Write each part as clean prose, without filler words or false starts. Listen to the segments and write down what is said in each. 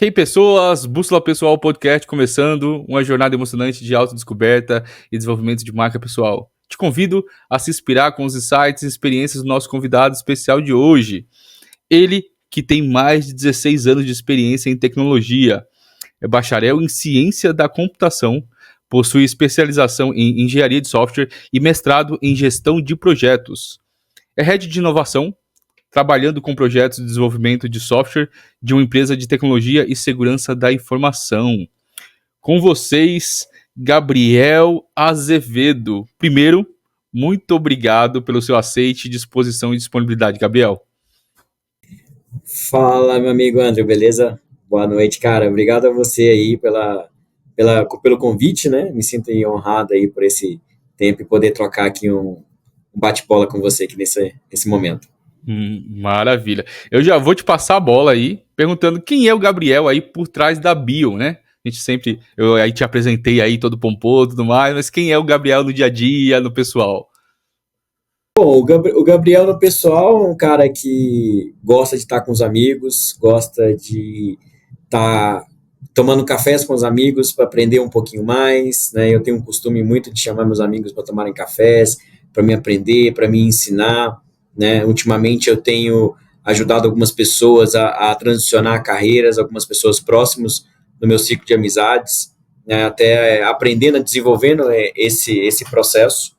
E aí, pessoas, Bússola Pessoal Podcast começando, uma jornada emocionante de autodescoberta e desenvolvimento de marca pessoal. Te convido a se inspirar com os insights e experiências do nosso convidado especial de hoje. Ele que tem mais de 16 anos de experiência em tecnologia, é bacharel em ciência da computação, possui especialização em engenharia de software e mestrado em gestão de projetos. É head de inovação, trabalhando com projetos de desenvolvimento de software de uma empresa de tecnologia e segurança da informação. Com vocês, Gabriel Azevedo. Primeiro, muito obrigado pelo seu aceite, disposição e disponibilidade, Gabriel. Fala, meu amigo André, beleza? Boa noite, cara. Obrigado a você aí pelo convite, né? Me sinto aí honrado aí por esse tempo e poder trocar aqui um bate-bola com você aqui nesse momento. Maravilha. Eu já vou te passar a bola aí, perguntando quem é o Gabriel aí por trás da bio, né? A gente sempre, eu aí te apresentei aí todo pomposo e tudo mais, mas quem é o Gabriel no dia a dia, no pessoal? Bom, o Gabriel no pessoal é um cara que gosta de estar com os amigos, gosta de estar tomando cafés com os amigos para aprender um pouquinho mais, né? Eu tenho um costume muito de chamar meus amigos para tomarem cafés, para me aprender, para me ensinar, né? Ultimamente eu tenho ajudado algumas pessoas a transicionar carreiras, algumas pessoas próximas no meu ciclo de amizades, né? Até aprendendo, desenvolvendo esse processo,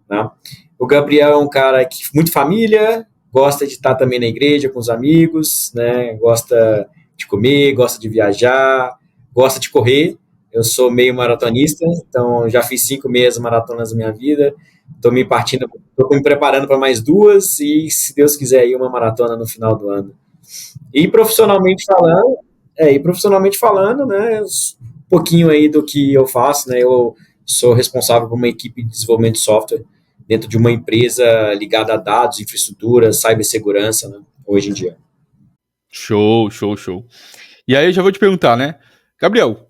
né? O Gabriel é um cara que muito família, gosta de estar também na igreja com os amigos, né? Gosta de comer, gosta de viajar, gosta de correr. Eu sou meio maratonista, então já fiz 5 meias maratonas na minha vida. Estou me preparando para mais 2 e, se Deus quiser, aí uma maratona no final do ano. E profissionalmente falando, né? Um pouquinho aí do que eu faço, né? Eu sou responsável por uma equipe de desenvolvimento de software dentro de uma empresa ligada a dados, infraestrutura, cibersegurança, né, hoje em dia. Show. E aí eu já vou te perguntar, né? Gabriel,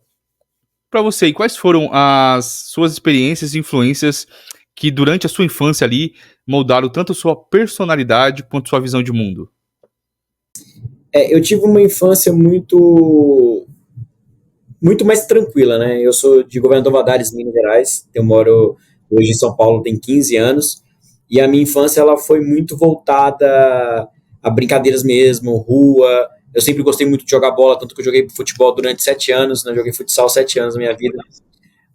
para você, quais foram as suas experiências e influências que durante a sua infância ali moldaram tanto a sua personalidade quanto a sua visão de mundo? Eu tive uma infância muito mais tranquila, né? Eu sou de Governador Valadares, Minas Gerais. Eu moro hoje em São Paulo, tem 15 anos. E a minha infância ela foi muito voltada a brincadeiras mesmo, rua. Eu sempre gostei muito de jogar bola, tanto que eu joguei futebol durante 7 anos, né? Joguei futsal 7 anos na minha vida.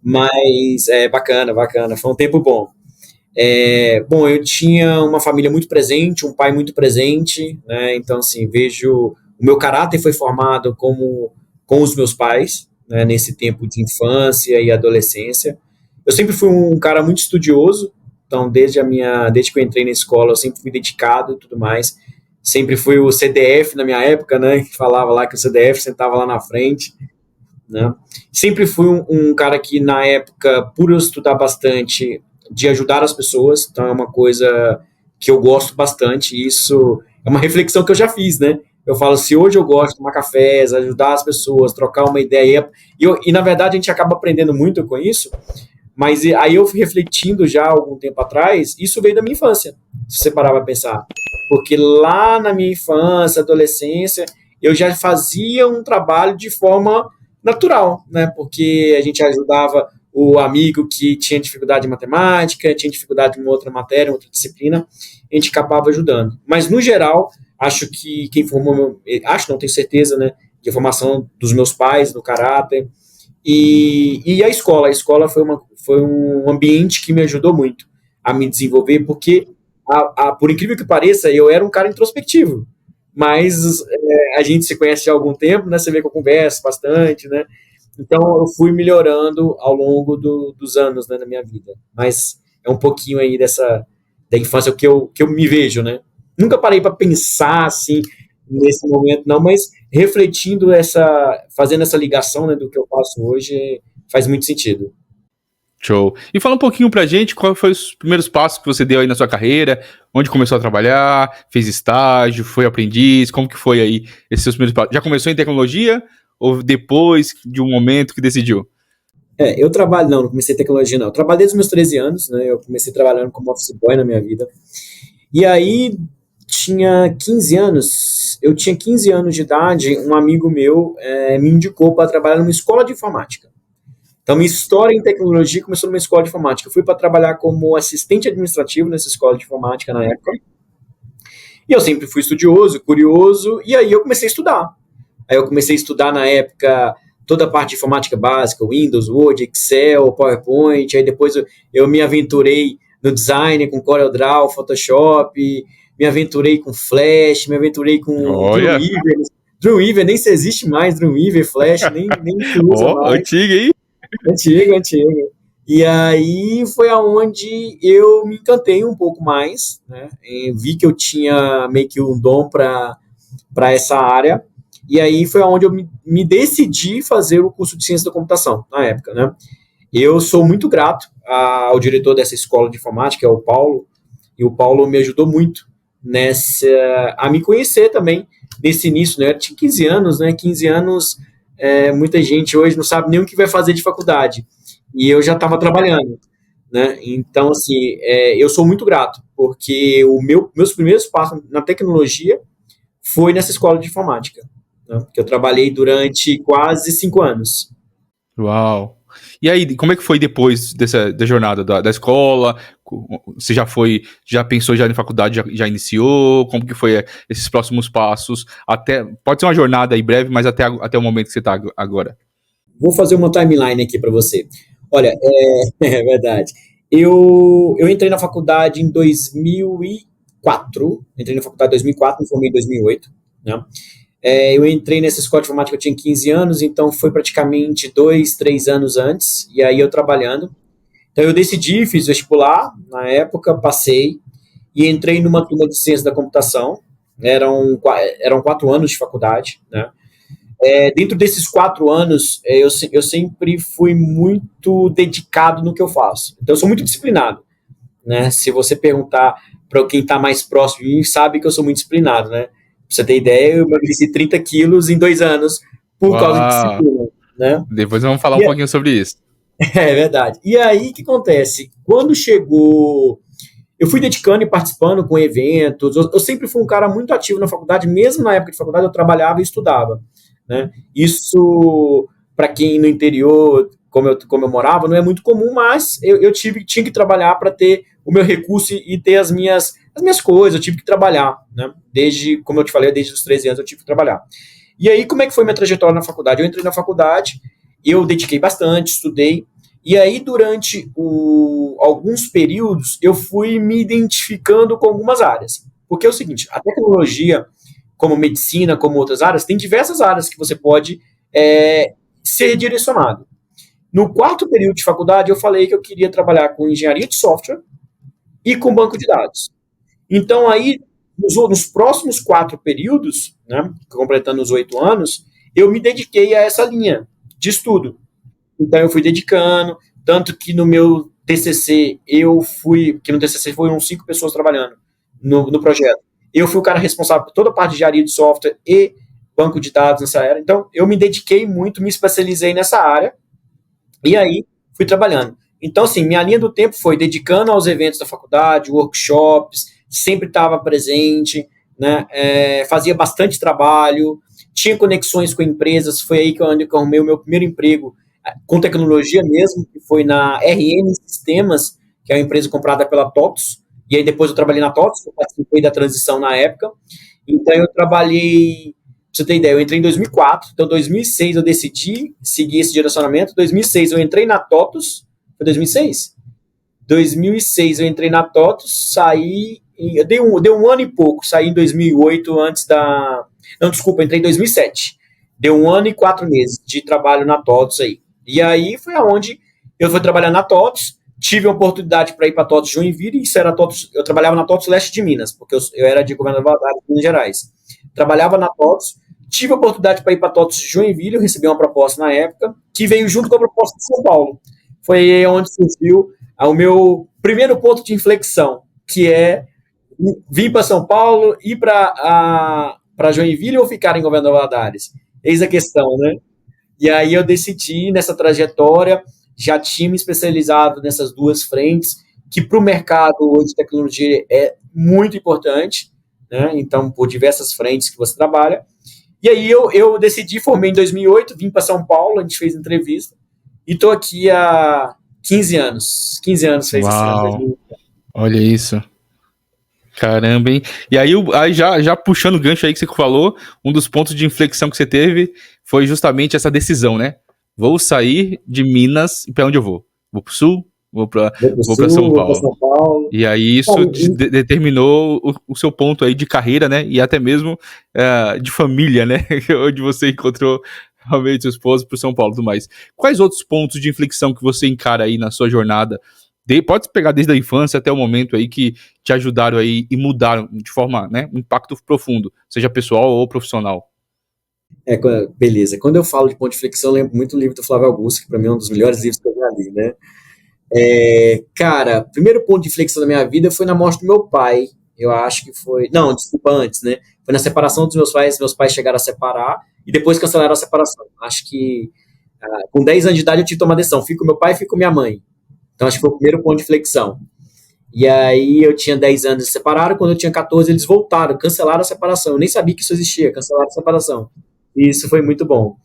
Mas bacana. Foi um tempo bom. Bom, eu tinha uma família muito presente, um pai muito presente, né? Então, assim, vejo o meu caráter foi formado com os meus pais, né? Nesse tempo de infância e adolescência. Eu sempre fui um cara muito estudioso, então desde que eu entrei na escola, eu sempre fui dedicado e tudo mais. Sempre fui o CDF na minha época, né? Que falava lá que o CDF sentava lá na frente, né? Sempre fui um cara que, na época, por eu estudar bastante, de ajudar as pessoas, então é uma coisa que eu gosto bastante, e isso é uma reflexão que eu já fiz, né? Eu falo, se hoje eu gosto de tomar cafés, ajudar as pessoas, trocar uma ideia, e na verdade a gente acaba aprendendo muito com isso, mas aí eu fui refletindo já há algum tempo atrás, isso veio da minha infância, se você parar para pensar, porque lá na minha infância, adolescência, eu já fazia um trabalho de forma natural, né? Porque a gente ajudava o amigo que tinha dificuldade em matemática, tinha dificuldade em outra matéria, outra disciplina, a gente acabava ajudando. Mas, no geral, acho que quem formou, não tenho certeza, né? De formação dos meus pais, no caráter. E a escola foi um ambiente que me ajudou muito a me desenvolver, porque, por incrível que pareça, eu era um cara introspectivo. Mas a gente se conhece há algum tempo, né? Você vê que eu converso bastante, né? Então, eu fui melhorando ao longo dos anos, né, na minha vida. Mas é um pouquinho aí da infância que eu me vejo, né? Nunca parei para pensar, assim, nesse momento, não, mas refletindo fazendo essa ligação, né, do que eu faço hoje, faz muito sentido. Show. E fala um pouquinho pra gente qual foi os primeiros passos que você deu aí na sua carreira, onde começou a trabalhar, fez estágio, foi aprendiz, como que foi aí esses seus primeiros passos? Já começou em tecnologia ou depois de um momento que decidiu? Eu trabalho, não comecei tecnologia, não. Eu trabalhei desde os meus 13 anos, né? Eu comecei trabalhando como office boy na minha vida. E aí, tinha 15 anos, eu tinha 15 anos de idade, um amigo meu me indicou para trabalhar numa escola de informática. Então, minha história em tecnologia começou numa escola de informática. Eu fui para trabalhar como assistente administrativo nessa escola de informática na época. E eu sempre fui estudioso, curioso, e aí eu comecei a estudar. Aí eu comecei a estudar na época toda a parte de informática básica, Windows, Word, Excel, PowerPoint, aí depois eu me aventurei no design com CorelDRAW, Photoshop, me aventurei com Flash, me aventurei com Olha, Dreamweaver. Dreamweaver nem se existe mais, Dreamweaver, Flash, nem se usa ó, mais. antiga, hein? Antigo. E aí foi aonde eu me encantei um pouco mais, né? E vi que eu tinha meio que um dom para essa área. E aí foi aonde eu me decidi fazer o curso de ciência da computação, na época, né? Eu sou muito grato ao diretor dessa escola de informática, é o Paulo, e o Paulo me ajudou muito a me conhecer também nesse início, né? Eu tinha 15 anos, né? 15 anos, muita gente hoje não sabe nem o que vai fazer de faculdade. E eu já estava trabalhando, né? Então, assim, eu sou muito grato, porque meus primeiros passos na tecnologia foi nessa escola de informática, né? Que eu trabalhei durante quase 5 anos. Uau. E aí, como é que foi depois da jornada da escola? Você já pensou já na faculdade, já iniciou? Como que foi esses próximos passos? Pode ser uma jornada aí breve, mas até o momento que você está agora. Vou fazer uma timeline aqui para você. Olha, é verdade. Eu entrei na faculdade em 2004. Entrei na faculdade em 2004, me formei em 2008, né? Eu entrei nessa escola de informática, eu tinha 15 anos, então foi praticamente 2, 3 anos antes, e aí eu trabalhando. Então eu decidi, fiz vestibular, na época, passei, e entrei numa turma de ciência da computação. Eram 4 anos de faculdade, né? Dentro desses 4 anos, eu sempre fui muito dedicado no que eu faço. Então, eu sou muito disciplinado, né? Se você perguntar para quem está mais próximo de mim, sabe que eu sou muito disciplinado, né? Pra você ter ideia, eu emagreci 30 quilos em 2 anos por causa de Uau. disciplina, né? Depois vamos falar um pouquinho sobre isso. É verdade. E aí, o que acontece? Quando chegou... Eu fui dedicando e participando com eventos. Eu sempre fui um cara muito ativo na faculdade, mesmo na época de faculdade eu trabalhava e estudava, né? Isso, para quem no interior, como eu morava, não é muito comum, mas eu tinha que trabalhar para ter o meu recurso e ter as minhas coisas, eu tive que trabalhar, né? Como eu te falei, desde os 13 anos eu tive que trabalhar. E aí, como é que foi minha trajetória na faculdade? Eu entrei na faculdade, eu dediquei bastante, estudei, e aí durante alguns períodos eu fui me identificando com algumas áreas. Porque é o seguinte, a tecnologia, como medicina, como outras áreas, tem diversas áreas que você pode ser direcionado. No 4º período de faculdade, eu falei que eu queria trabalhar com engenharia de software e com banco de dados. Então, aí, nos próximos 4 períodos, né, completando os 8 anos, eu me dediquei a essa linha de estudo. Então, eu fui dedicando, tanto que no meu TCC, que no TCC foram 5 pessoas trabalhando no projeto. Eu fui o cara responsável por toda a parte de engenharia de software e banco de dados nessa área. Então, eu me dediquei muito, me especializei nessa área, e aí fui trabalhando. Então, assim, minha linha do tempo foi dedicando aos eventos da faculdade, workshops, sempre estava presente, né? Fazia bastante trabalho, tinha conexões com empresas, foi aí que eu arrumei o meu primeiro emprego com tecnologia mesmo, que foi na RN Sistemas, que é uma empresa comprada pela TOTS, e aí depois eu trabalhei na TOTS, eu participei da transição na época. Então eu trabalhei, pra você ter ideia, eu entrei em 2004, então em 2006 eu decidi seguir esse direcionamento, em 2006 eu entrei na TOTS, foi 2006? 2006 eu entrei na TOTS, saí, deu um ano e pouco, saí em 2008 não, desculpa, entrei em 2007. Deu 1 ano e 4 meses de trabalho na TOTS aí. E aí foi aonde eu fui trabalhar na TOTS, tive a oportunidade para ir para a TOTS Joinville, isso era TOTS, eu trabalhava na TOTS Leste de Minas, porque eu era de Governador Valadares, Minas Gerais. Trabalhava na TOTS, tive a oportunidade para ir para a TOTS Joinville, eu recebi uma proposta na época, que veio junto com a proposta de São Paulo. Foi onde surgiu o meu primeiro ponto de inflexão, que é vir para São Paulo, ir para Joinville ou ficar em Governador Valadares? Eis a questão, né? E aí eu decidi, nessa trajetória, já tinha me especializado nessas 2 frentes, que para o mercado hoje de tecnologia é muito importante, né? Então, por diversas frentes que você trabalha. E aí eu decidi, formei em 2008, vim para São Paulo, a gente fez entrevista, e estou aqui há 15 anos. 15 anos fez esse ano, Uau, 2000. olha isso. Caramba, hein? E aí, aí já puxando o gancho aí que você falou, um dos pontos de inflexão que você teve foi justamente essa decisão, né? Vou sair de Minas e para onde eu vou? Vou pro Sul? Vou para Vou para o São Sul, vou para Paulo. São Paulo. E aí isso determinou o seu ponto aí de carreira, né? E até mesmo de família, né? Onde você encontrou realmente seu esposo pro São Paulo e tudo mais. Quais outros pontos de inflexão que você encara aí na sua jornada? Pode pegar desde a infância até o momento aí que te ajudaram aí e mudaram de forma, né? Um impacto profundo, seja pessoal ou profissional. Beleza. Quando eu falo de ponto de inflexão, eu lembro muito do livro do Flávio Augusto, que para mim é um dos melhores livros que eu já li, né? Cara, primeiro ponto de inflexão da minha vida foi na morte do meu pai. Eu acho que foi. Não, desculpa, antes, né? Foi na separação dos meus pais. Meus pais chegaram a separar e depois cancelaram a separação. Acho que com 10 anos de idade eu tive que tomar decisão. Fico com meu pai e fico com minha mãe. Então acho que foi o primeiro ponto de inflexão. E aí eu tinha 10 anos, eles separaram. Quando eu tinha 14, eles voltaram, cancelaram a separação. Eu nem sabia que isso existia, cancelaram a separação. E isso foi muito bom.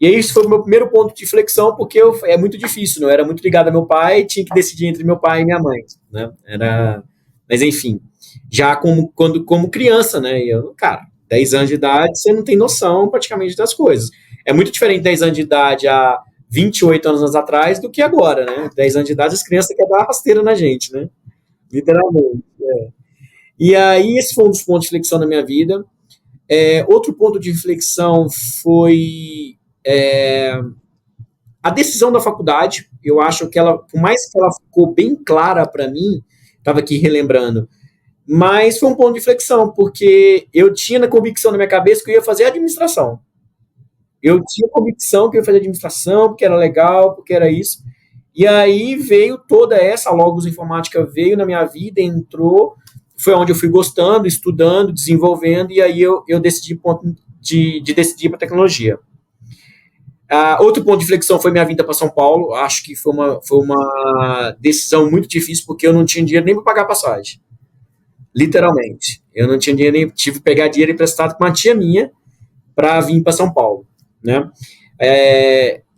E aí, isso foi o meu primeiro ponto de flexão, porque é muito difícil, não? Eu era muito ligado ao meu pai, tinha que decidir entre meu pai e minha mãe, né? Mas enfim, já como criança, né? E eu, cara, 10 anos de idade, você não tem noção praticamente das coisas. É muito diferente 10 anos de idade há 28 anos atrás do que agora, né? 10 anos de idade, as crianças querem dar uma rasteira na gente, né? Literalmente. E aí, esse foi um dos pontos de flexão na minha vida. Outro ponto de inflexão foi a decisão da faculdade. Eu acho que ela, por mais que ela ficou bem clara para mim, estava aqui relembrando, mas foi um ponto de inflexão, porque eu tinha na convicção na minha cabeça que eu ia fazer administração. Eu tinha convicção que eu ia fazer administração, porque era legal, porque era isso. E aí veio toda essa Logos Informática, veio na minha vida, entrou, foi onde eu fui gostando, estudando, desenvolvendo, e aí eu decidi de decidir para tecnologia. Outro ponto de inflexão foi minha vinda para São Paulo. Acho que foi uma decisão muito difícil, porque eu não tinha dinheiro nem para pagar passagem. Literalmente. Eu não tinha dinheiro nem. Tive que pegar dinheiro emprestado com uma tia minha para vir para São Paulo. Né?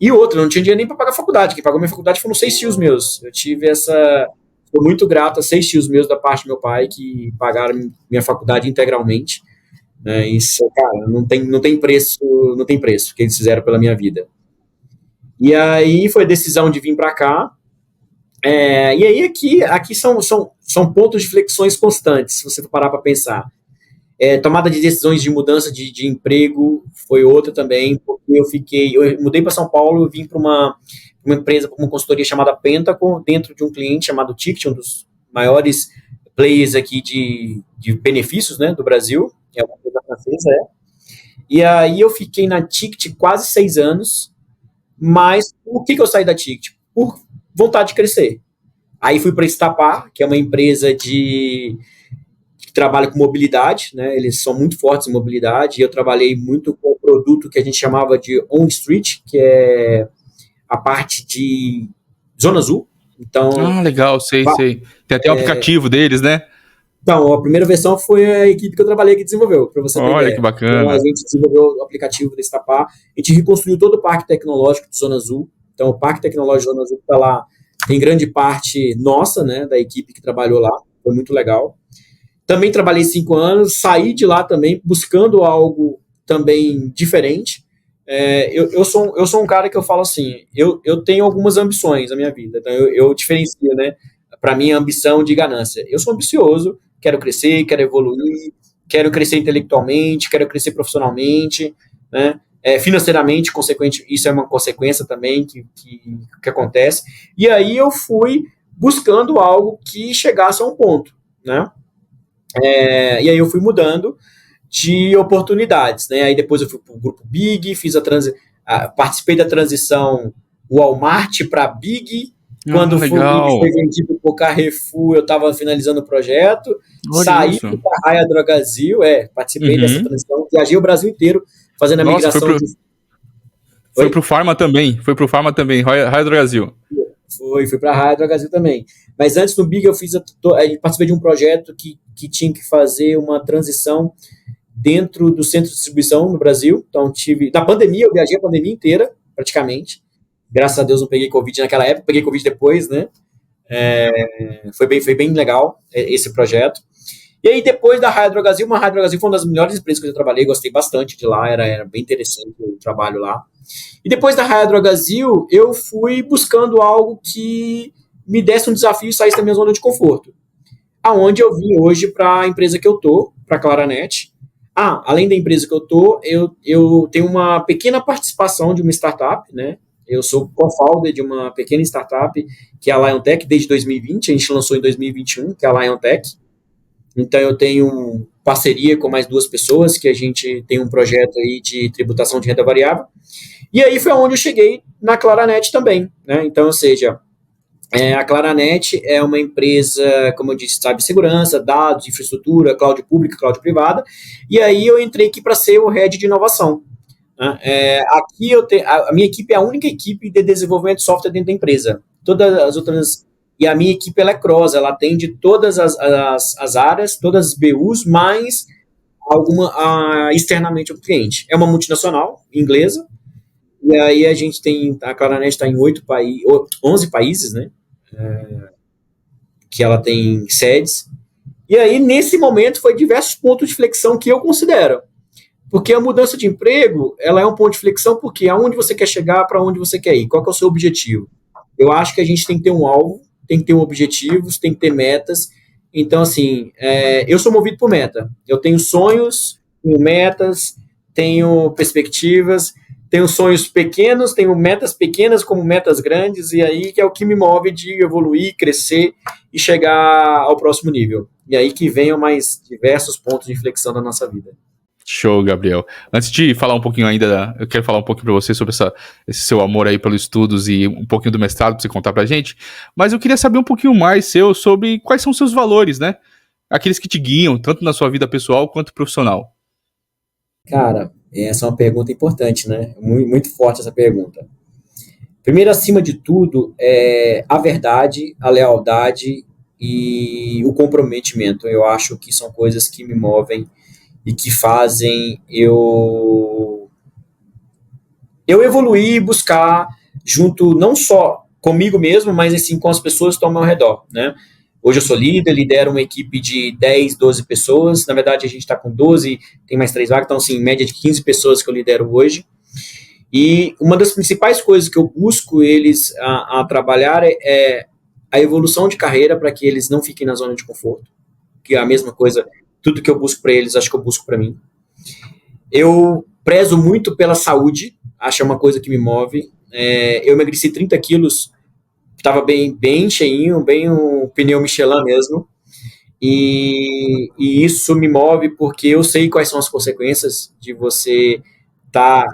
E outra, eu não tinha dinheiro nem para pagar a faculdade. Quem pagou minha faculdade foram 6 tios meus. Eu tive essa. Estou muito grato a 6 tios meus da parte do meu pai que pagaram minha faculdade integralmente. Isso, cara, não tem preço que eles fizeram pela minha vida. E aí foi a decisão de vir para cá. E aí aqui são pontos de flexões constantes, se você for parar para pensar. Tomada de decisões de mudança de emprego foi outra também, porque eu mudei para São Paulo, eu vim para uma empresa, uma consultoria chamada Pentagon, dentro de um cliente chamado Ticket, um dos maiores players aqui de benefícios, né, do Brasil. É uma empresa francesa, E aí eu fiquei na Ticket quase 6 anos, mas por que eu saí da Ticket? Por vontade de crescer. Aí fui para a Estapar, que é uma empresa que trabalha com mobilidade, né? Eles são muito fortes em mobilidade, e eu trabalhei muito com o produto que a gente chamava de On Street, que é a parte de Zona Azul. Então, legal, sei. Tem até o aplicativo deles, né? Então, a primeira versão foi a equipe que eu trabalhei que desenvolveu, para você ter ideia. Olha que bacana. Então, a gente desenvolveu o aplicativo da Estapar, a gente reconstruiu todo o parque tecnológico de Zona Azul. Então, o parque tecnológico de Zona Azul está lá, tem grande parte nossa, né, da equipe que trabalhou lá, foi muito legal. Também trabalhei 5 anos, saí de lá também, buscando algo também diferente. Eu sou um cara que eu falo assim, eu tenho algumas ambições na minha vida, então eu diferencio, né, para mim, ambição de ganância. Eu sou ambicioso, quero crescer, quero evoluir, quero crescer intelectualmente, quero crescer profissionalmente, né? Financeiramente, consequente, isso é uma consequência também que acontece. E aí eu fui buscando algo que chegasse a um ponto, né? E aí eu fui mudando de oportunidades, né? Aí depois eu fui para o grupo Big, participei da transição Walmart para Big. Quando foi vendido por Carrefour, eu estava finalizando o projeto. Saí para a Raia Drogasil, participei dessa transição, viajei o Brasil inteiro fazendo a migração. Foi pro Pharma também, Raia Drogasil. Fui para a Raia Drogasil também. Mas antes no Big eu participei de um projeto que tinha que fazer uma transição dentro do centro de distribuição no Brasil. Então na pandemia, eu viajei a pandemia inteira, praticamente. Graças a Deus não peguei Covid naquela época, peguei Covid depois, né? Foi bem legal esse projeto. E aí, depois da Raia Drogasil, uma Raia Drogasil foi uma das melhores empresas que eu já trabalhei, gostei bastante de lá, era bem interessante o trabalho lá. E depois da Raia Drogasil, eu fui buscando algo que me desse um desafio e saísse da minha zona de conforto. Aonde eu vim hoje para a empresa que eu tô, para a Claranet. Além da empresa que eu tô, eu tenho uma pequena participação de uma startup, né? Eu sou co-founder de uma pequena startup, que é a Liontech, desde 2020, a gente lançou em 2021, que é a Liontech. Então, eu tenho parceria com mais 2 pessoas, que a gente tem um projeto aí de tributação de renda variável. E aí foi onde eu cheguei na Claranet também, né? Então, ou seja, a Claranet é uma empresa, como eu disse, sabe, segurança, dados, infraestrutura, cloud pública, cloud privada. E aí eu entrei aqui para ser o head de inovação. Né? Aqui a minha equipe é a única equipe de desenvolvimento de software dentro da empresa. Todas as outras... E a minha equipe ela é cross, ela atende todas as áreas, todas as BUs, mais externamente ao cliente. É uma multinacional inglesa, e aí a Claranet está em 11 países, né? Que ela tem sedes. E aí, nesse momento, foi diversos pontos de flexão que eu considero. Porque a mudança de emprego, ela é um ponto de flexão porque aonde você quer chegar, para onde você quer ir, qual que é o seu objetivo. Eu acho que a gente tem que ter um alvo, tem que ter objetivos, tem que ter metas. Então, assim, eu sou movido por meta. Eu tenho sonhos, tenho metas, tenho perspectivas, tenho sonhos pequenos, tenho metas pequenas como metas grandes, e aí que é o que me move de evoluir, crescer e chegar ao próximo nível. E aí que venham mais diversos pontos de inflexão na nossa vida. Show, Gabriel. Antes de falar um pouquinho ainda, eu quero falar um pouquinho para você sobre esse seu amor aí pelos estudos e um pouquinho do mestrado para você contar pra gente, mas eu queria saber um pouquinho mais sobre quais são os seus valores, né? Aqueles que te guiam, tanto na sua vida pessoal quanto profissional. Cara, essa é uma pergunta importante, né? Muito, muito forte essa pergunta. Primeiro, acima de tudo, é a verdade, a lealdade e o comprometimento. Eu acho que são coisas que me movem e que fazem eu evoluir e buscar junto, não só comigo mesmo, mas assim, com as pessoas que estão ao meu redor, né? Hoje eu sou líder, lidero uma equipe de 10, 12 pessoas, na verdade a gente está com 12, tem mais 3 vagas, então assim, em média de 15 pessoas que eu lidero hoje, e uma das principais coisas que eu busco eles a trabalhar é a evolução de carreira para que eles não fiquem na zona de conforto, que é a mesma coisa. Tudo que eu busco para eles, acho que eu busco para mim. Eu prezo muito pela saúde, acho que é uma coisa que me move. Eu emagreci 30 quilos, estava bem cheinho, bem um pneu Michelin mesmo. E isso me move porque eu sei quais são as consequências de você estar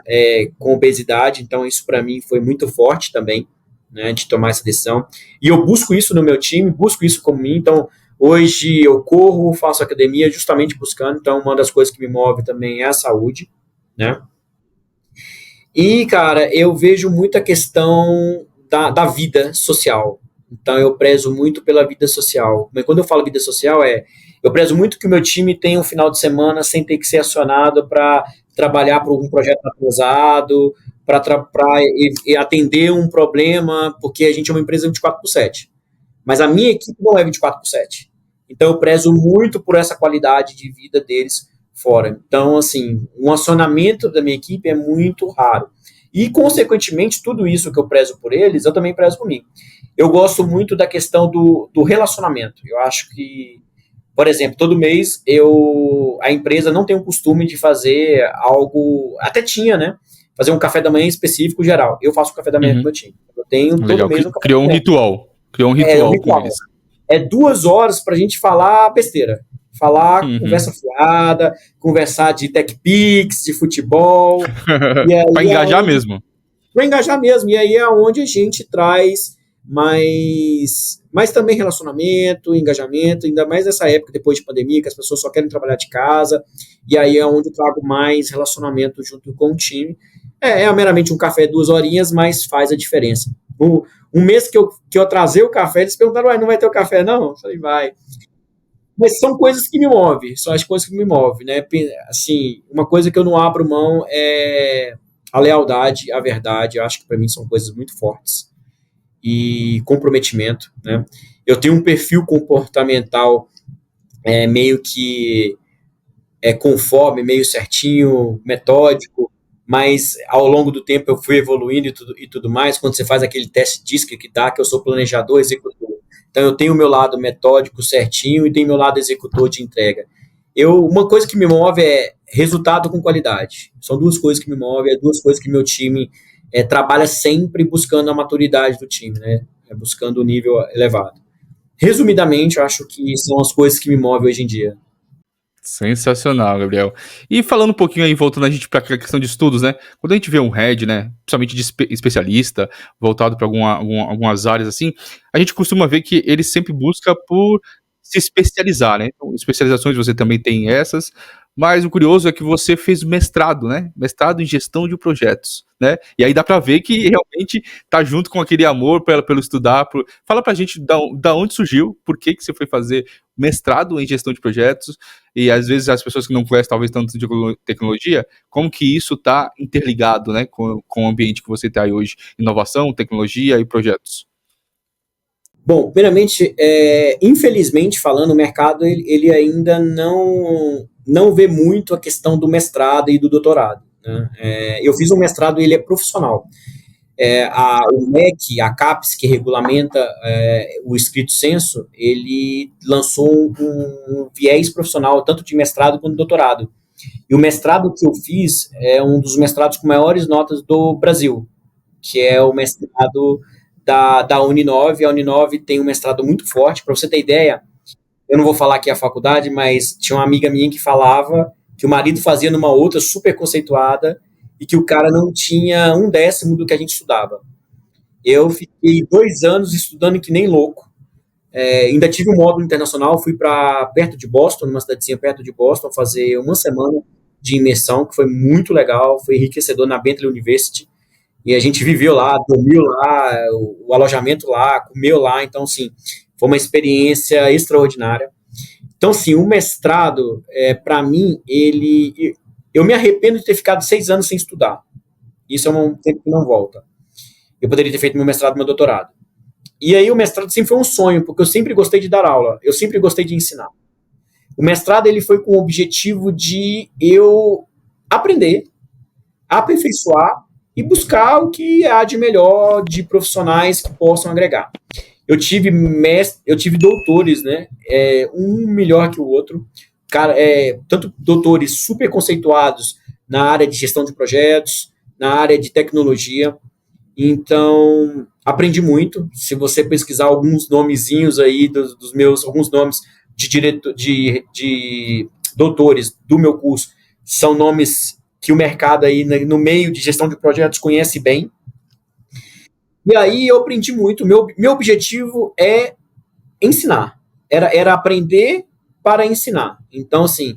com obesidade. Então, isso para mim foi muito forte também, né, de tomar essa decisão. E eu busco isso no meu time, busco isso como mim. Então, hoje eu corro, faço academia justamente buscando, então uma das coisas que me move também é a saúde, né? E, cara, eu vejo muita questão da vida social. Então eu prezo muito pela vida social. Mas quando eu falo vida social, eu prezo muito que o meu time tenha um final de semana sem ter que ser acionado para trabalhar por algum projeto atrasado, para atender um problema, porque a gente é uma empresa 24/7. Mas a minha equipe não é 24/7. Então, eu prezo muito por essa qualidade de vida deles fora. Então, assim, um acionamento da minha equipe é muito raro. E, consequentemente, tudo isso que eu prezo por eles, eu também prezo por mim. Eu gosto muito da questão do relacionamento. Eu acho que, por exemplo, todo mês a empresa não tem o costume de fazer algo, até tinha, né? Fazer um café da manhã específico geral. Eu faço o café da manhã com o meu time. Eu tenho Legal. todo mês um café Criou um ritual. Criou um ritual com eles. 2 horas pra gente falar besteira. Falar, conversa fiada, conversar de tech pix, de futebol. Para engajar mesmo. Para engajar mesmo. E aí é onde a gente traz mais também relacionamento, engajamento, ainda mais nessa época depois de pandemia, que as pessoas só querem trabalhar de casa. E aí é onde eu trago mais relacionamento junto com o time. É meramente um café 2 horinhas, mas faz a diferença. Um mês que eu atrasei o café, eles perguntaram, ué, não vai ter o café, não? Eu falei, vai. Mas são coisas que me movem, são as coisas que me movem, né? Assim, uma coisa que eu não abro mão é a lealdade, a verdade, eu acho que para mim são coisas muito fortes. E comprometimento, né? Eu tenho um perfil comportamental meio que conforme, meio certinho, metódico, mas ao longo do tempo eu fui evoluindo e tudo mais. Quando você faz aquele teste DISC que dá, que eu sou planejador, executor. Então eu tenho o meu lado metódico certinho e tenho o meu lado executor de entrega. Uma coisa que me move é resultado com qualidade. São duas coisas que me movem, duas coisas que meu time trabalha sempre buscando a maturidade do time, né? Buscando o nível elevado. Resumidamente, eu acho que são as coisas que me movem hoje em dia. Sensacional, Gabriel. E falando um pouquinho aí, voltando a gente para a questão de estudos, né? Quando a gente vê um head, né, principalmente de especialista, voltado para algumas áreas assim, a gente costuma ver que ele sempre busca por se especializar, né? Então, especializações você também tem essas, mas o curioso é que você fez mestrado, né? Mestrado em gestão de projetos, né? E aí dá para ver que realmente tá junto com aquele amor pelo estudar. Fala pra gente da onde surgiu, por que você foi fazer mestrado em gestão de projetos, e às vezes as pessoas que não conhecem talvez tanto de tecnologia, como que isso está interligado, né, com o ambiente que você está aí hoje, inovação, tecnologia e projetos. Bom, primeiramente, infelizmente falando, o mercado ele ainda não vê muito a questão do mestrado e do doutorado, né? Eu fiz um mestrado, ele é profissional. O MEC, a CAPES, que regulamenta o estrito sensu, ele lançou um viés profissional, tanto de mestrado quanto de doutorado. E o mestrado que eu fiz é um dos mestrados com maiores notas do Brasil, que é o mestrado da Uninove. A Uninove tem um mestrado muito forte. Para você ter ideia, eu não vou falar aqui a faculdade, mas tinha uma amiga minha que falava que o marido fazia numa outra super conceituada e que o cara não tinha 1/10 do que a gente estudava. Eu fiquei 2 anos estudando que nem louco. Ainda tive um módulo internacional, fui para perto de Boston, numa cidadezinha perto de Boston, fazer uma semana de imersão, que foi muito legal, foi enriquecedor na Bentley University. E a gente viveu lá, dormiu lá, o alojamento lá, comeu lá. Então, assim, foi uma experiência extraordinária. Então, sim, o mestrado, para mim, eu me arrependo de ter ficado 6 anos sem estudar. Isso é um tempo que não volta. Eu poderia ter feito meu mestrado e meu doutorado. E aí o mestrado sempre foi um sonho, porque eu sempre gostei de dar aula, eu sempre gostei de ensinar. O mestrado ele foi com o objetivo de eu aprender, aperfeiçoar e buscar o que há de melhor de profissionais que possam agregar. Eu tive doutores, né? Um melhor que o outro, tanto doutores super conceituados na área de gestão de projetos, na área de tecnologia. Então, aprendi muito. Se você pesquisar alguns nomezinhos aí dos meus, alguns nomes de doutores do meu curso, são nomes que o mercado aí no meio de gestão de projetos conhece bem. E aí eu aprendi muito. Meu objetivo é ensinar. Era aprender para ensinar. Então, assim,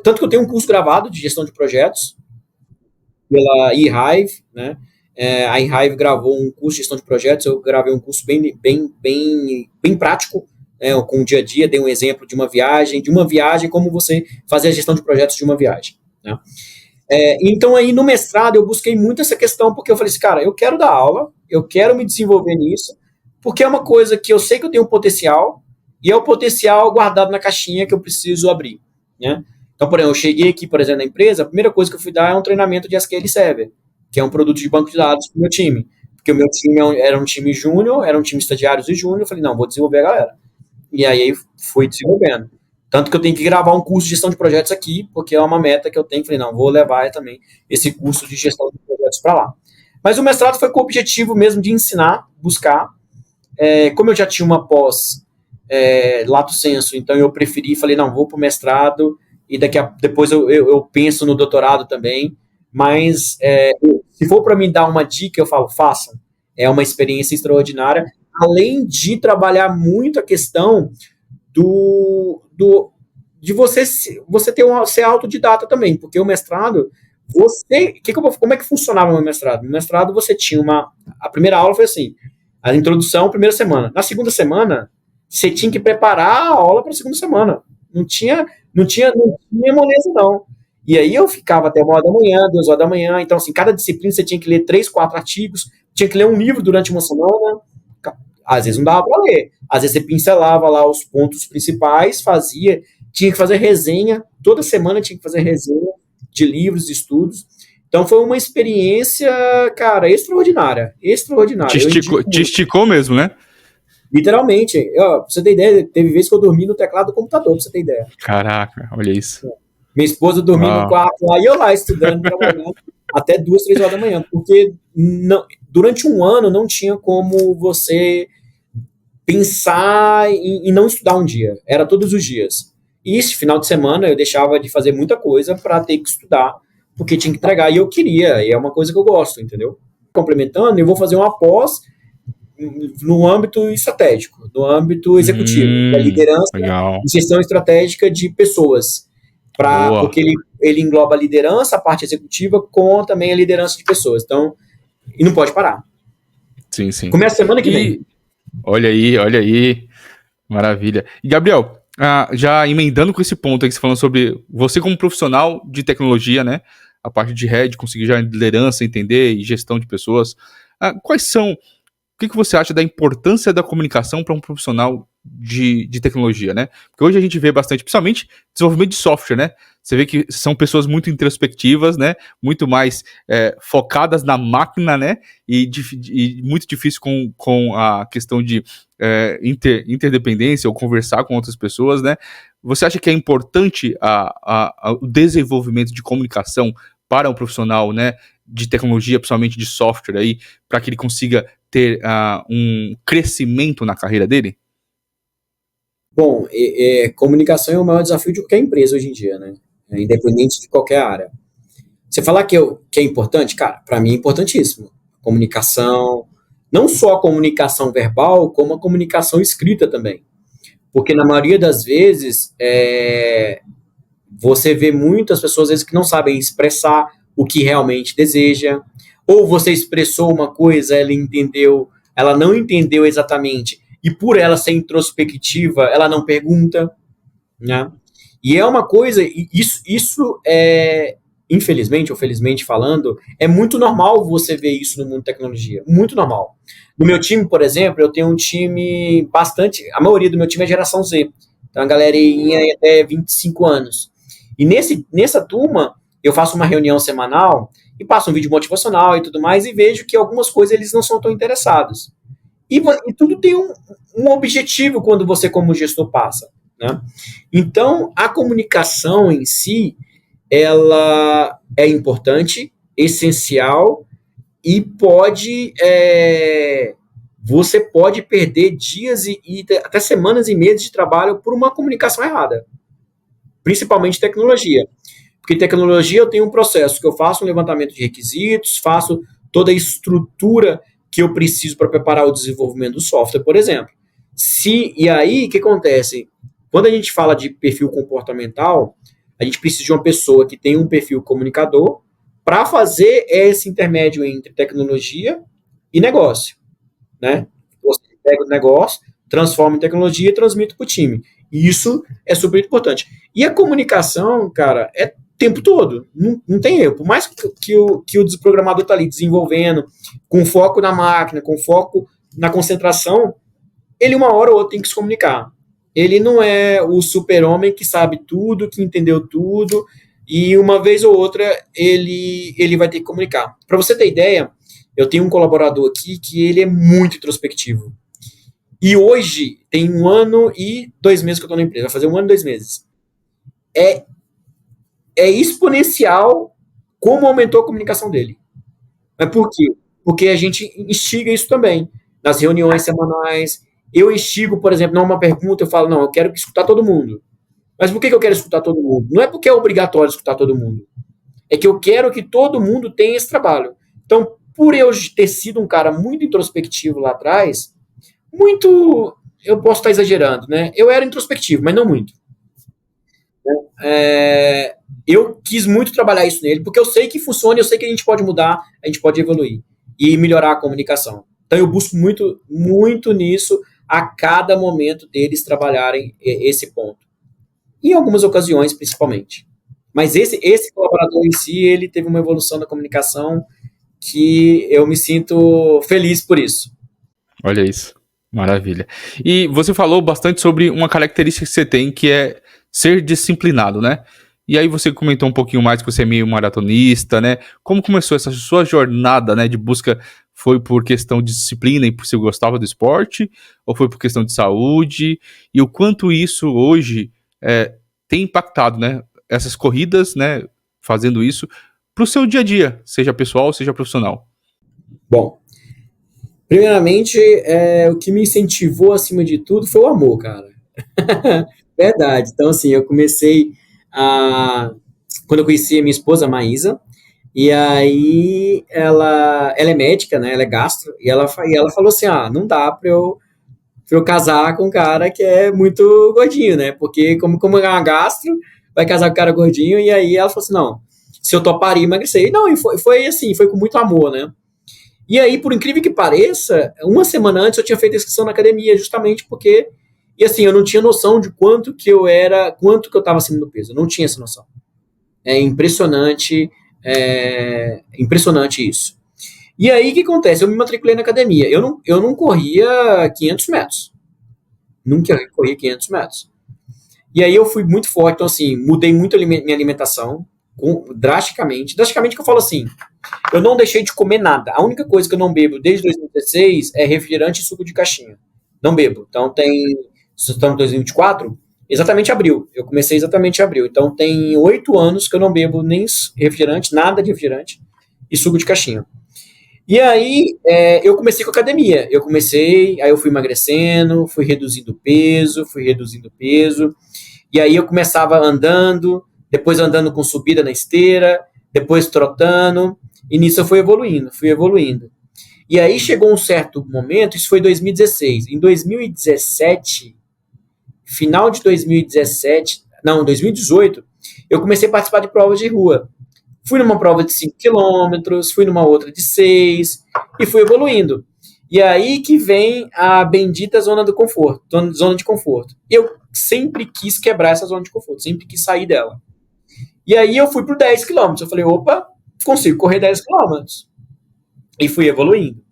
tanto que eu tenho um curso gravado de gestão de projetos pela eHive, né? A eHive gravou um curso de gestão de projetos, eu gravei um curso bem prático, com o dia a dia, dei um exemplo de uma viagem, como você fazer a gestão de projetos de uma viagem, né? Então, aí no mestrado, eu busquei muito essa questão, porque eu falei assim, cara, eu quero dar aula, eu quero me desenvolver nisso, porque é uma coisa que eu sei que eu tenho potencial, e é o potencial guardado na caixinha que eu preciso abrir, né? Então, por exemplo, eu cheguei aqui, por exemplo, na empresa, a primeira coisa que eu fui dar é um treinamento de SQL Server, que é um produto de banco de dados para o meu time, porque o meu time era um time júnior, era um time estagiários e júnior, eu falei, não, vou desenvolver a galera. E aí fui desenvolvendo. Tanto que eu tenho que gravar um curso de gestão de projetos aqui, porque é uma meta que eu tenho. Falei, não, vou levar também esse curso de gestão de projetos para lá. Mas o mestrado foi com o objetivo mesmo de ensinar, buscar. Como eu já tinha uma pós lato sensu, então eu preferi, falei, não, vou para o mestrado e depois eu penso no doutorado também. Mas se for para me dar uma dica, eu falo, façam. É uma experiência extraordinária, além de trabalhar muito a questão de você ser autodidata também, porque o mestrado, como é que funcionava o meu mestrado? No mestrado você tinha a primeira aula foi assim, A introdução, primeira semana. Na segunda semana, você tinha que preparar a aula para a segunda semana. Não tinha moleza, não. E aí eu ficava até 1 hora da manhã, 2 horas da manhã. Então, assim, cada disciplina você tinha que ler 3, 4 artigos, tinha que ler um livro durante uma semana. Às vezes não dava para ler. Às vezes você pincelava lá os pontos principais, tinha que fazer resenha. Toda semana tinha que fazer resenha de livros, de estudos. Então foi uma experiência, cara, extraordinária. Extraordinária. Te esticou mesmo, né? Literalmente. Pra você ter ideia, teve vezes que eu dormi no teclado do computador, pra você ter ideia. Caraca, olha isso. Minha esposa dormia no quarto lá e eu lá estudando, trabalhando até 2, 3 horas da manhã. Porque durante um ano não tinha como você pensar em não estudar um dia. Era todos os dias. E esse final de semana eu deixava de fazer muita coisa para ter que estudar, porque tinha que entregar e eu queria, e é uma coisa que eu gosto, entendeu? Complementando, eu vou fazer uma pós no âmbito estratégico, no âmbito executivo, da liderança legal. e gestão estratégica de pessoas, porque ele engloba a liderança, a parte executiva, com também a liderança de pessoas. Então, e não pode parar. Sim, sim. Começa semana que vem. Olha aí, maravilha. E Gabriel, já emendando com esse ponto aí que você falando sobre você como profissional de tecnologia, né? A parte de head, conseguir já liderança, entender e gestão de pessoas. O que você acha da importância da comunicação para um profissional de tecnologia, né? Porque hoje a gente vê bastante, principalmente desenvolvimento de software, né? Você vê que são pessoas muito introspectivas, né? Muito mais focadas na máquina, né? E muito difícil com a questão de interdependência ou conversar com outras pessoas, né? Você acha que é importante o desenvolvimento de comunicação para um profissional, né? De tecnologia, principalmente de software aí, para que ele consiga ter um crescimento na carreira dele? Bom, comunicação é o maior desafio de qualquer empresa hoje em dia, né? Independente de qualquer área. Você falar que é importante, cara, para mim é importantíssimo. Comunicação, não só a comunicação verbal, como a comunicação escrita também. Porque na maioria das vezes, você vê muitas pessoas, às vezes, que não sabem expressar o que realmente deseja, ou você expressou uma coisa, ela não entendeu exatamente, e por ela ser introspectiva, ela não pergunta, né? E é uma coisa, isso é, infelizmente ou felizmente falando, é muito normal você ver isso no mundo da tecnologia, muito normal. No meu time, por exemplo, eu tenho um time a maioria do meu time é geração Z, então a galerinha é até 25 anos. E nessa turma, eu faço uma reunião semanal e passo um vídeo motivacional e tudo mais, e vejo que algumas coisas eles não são tão interessados. E tudo tem um objetivo quando você, como gestor, passa, né? Então, a comunicação em si, ela é importante, essencial, e você pode perder dias e até semanas e meses de trabalho por uma comunicação errada, principalmente tecnologia. Porque tecnologia eu tenho um processo que eu faço um levantamento de requisitos, faço toda a estrutura que eu preciso para preparar o desenvolvimento do software, por exemplo. E aí, o que acontece? Quando a gente fala de perfil comportamental, a gente precisa de uma pessoa que tem um perfil comunicador para fazer esse intermédio entre tecnologia e negócio, né? Você pega o negócio, transforma em tecnologia e transmite para o time. E isso é super importante. E a comunicação, cara, é tempo todo, não tem erro. Por mais que o desprogramador está ali desenvolvendo, com foco na máquina, com foco na concentração, ele uma hora ou outra tem que se comunicar. Ele não é o super-homem que sabe tudo, que entendeu tudo, e uma vez ou outra ele vai ter que comunicar. Para você ter ideia, eu tenho um colaborador aqui que ele é muito introspectivo. E hoje, tem 1 ano e 2 meses que eu estou na empresa, vai fazer 1 ano e 2 meses. É exponencial como aumentou a comunicação dele. Mas por quê? Porque a gente instiga isso também. Nas reuniões semanais, eu instigo, por exemplo, numa pergunta, eu falo, não, eu quero escutar todo mundo. Mas por que eu quero escutar todo mundo? Não é porque é obrigatório escutar todo mundo. É que eu quero que todo mundo tenha esse trabalho. Então, por eu ter sido um cara muito introspectivo lá atrás, eu posso estar exagerando, né? Eu era introspectivo, mas não muito. Eu quis muito trabalhar isso nele, porque eu sei que funciona, eu sei que a gente pode mudar, a gente pode evoluir e melhorar a comunicação. Então eu busco muito, muito nisso a cada momento deles trabalharem esse ponto. Em algumas ocasiões, principalmente. Mas esse colaborador em si, ele teve uma evolução da comunicação que eu me sinto feliz por isso. Olha isso. Maravilha. E você falou bastante sobre uma característica que você tem, que é ser disciplinado, né? E aí você comentou um pouquinho mais que você é meio maratonista, né? Como começou essa sua jornada, né, de busca? Foi por questão de disciplina e por você gostava do esporte? Ou foi por questão de saúde? E o quanto isso hoje tem impactado, né? Essas corridas, né? Fazendo isso para o seu dia a dia, seja pessoal, seja profissional. Bom, primeiramente, o que me incentivou acima de tudo foi o amor, cara. Verdade. Então, assim, eu comecei a... Quando eu conheci a minha esposa, a Maísa, e aí ela é médica, né? Ela é gastro, e ela falou assim, não dá pra eu casar com um cara que é muito gordinho, né? Porque como é uma gastro, vai casar com um cara gordinho, e aí ela falou assim, não, se eu toparia emagrecer. E não, e foi assim, foi com muito amor, né? E aí, por incrível que pareça, uma semana antes eu tinha feito a inscrição na academia, justamente porque, e assim, eu não tinha noção de quanto que eu estava acima do peso. Eu não tinha essa noção. É impressionante isso. E aí, o que acontece? Eu me matriculei na academia. Eu não corria 500 metros. Nunca corria 500 metros. E aí eu fui muito forte, então assim, mudei muito minha alimentação, drasticamente. Drasticamente que eu falo assim, eu não deixei de comer nada. A única coisa que eu não bebo desde 2016 é refrigerante e suco de caixinha. Não bebo. Então estamos em 2024, exatamente abril. Eu comecei exatamente em abril. Então tem 8 anos que eu não bebo nem refrigerante, nada de refrigerante e suco de caixinha. E aí eu comecei com academia. Aí eu fui emagrecendo, fui reduzindo peso. E aí eu começava andando, depois andando com subida na esteira, depois trotando, e nisso eu fui evoluindo. E aí chegou um certo momento, isso foi em 2016. Em 2017, final de 2017, não, 2018, eu comecei a participar de provas de rua. Fui numa prova de 5 quilômetros, fui numa outra de 6, e fui evoluindo. E aí que vem a bendita zona do conforto, zona de conforto. Eu sempre quis quebrar essa zona de conforto, sempre quis sair dela. E aí eu fui por 10 quilômetros. Eu falei, opa, consigo correr 10 quilômetros. E fui evoluindo.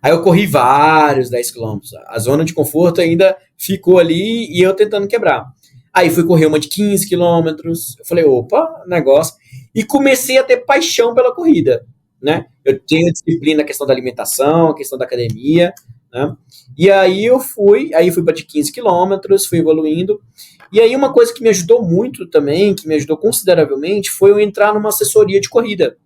Aí eu corri vários 10 quilômetros. A zona de conforto ainda ficou ali e eu tentando quebrar. Aí fui correr uma de 15 quilômetros. Eu falei, opa, negócio. E comecei a ter paixão pela corrida, né? Eu tinha disciplina na questão da alimentação, a questão da academia, né? E aí fui para de 15 quilômetros, fui evoluindo. E aí uma coisa que me ajudou muito também, que me ajudou consideravelmente, foi eu entrar numa assessoria de corrida.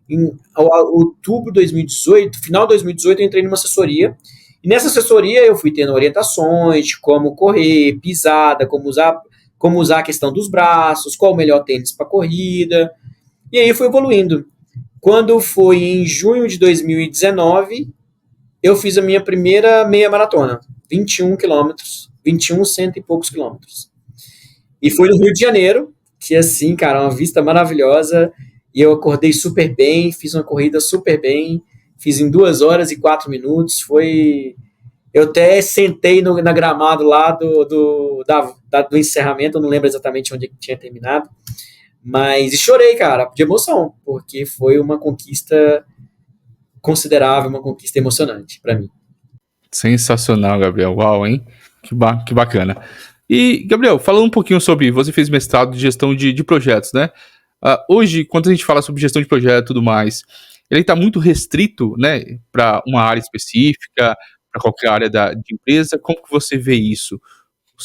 Em outubro de 2018, final de 2018, eu entrei numa assessoria. E nessa assessoria eu fui tendo orientações de como correr, pisada, como usar a questão dos braços, qual o melhor tênis para corrida. E aí fui evoluindo. Quando foi em junho de 2019, eu fiz a minha primeira meia maratona, 21 quilômetros, 21 cento e poucos quilômetros. E foi no Rio de Janeiro, que assim, cara, uma vista maravilhosa, e eu acordei super bem, fiz uma corrida super bem, fiz em 2 horas e 4 minutos, eu até sentei na gramado lá do encerramento, eu não lembro exatamente onde tinha terminado, mas e chorei, cara, de emoção, porque foi uma conquista considerável, uma conquista emocionante para mim. Sensacional, Gabriel. Uau, hein? Que bacana. E, Gabriel, falando um pouquinho sobre... Você fez mestrado de gestão de projetos, né? Hoje, quando a gente fala sobre gestão de projeto e tudo mais, ele está muito restrito, né, para uma área específica, para qualquer área de empresa. Como que você vê isso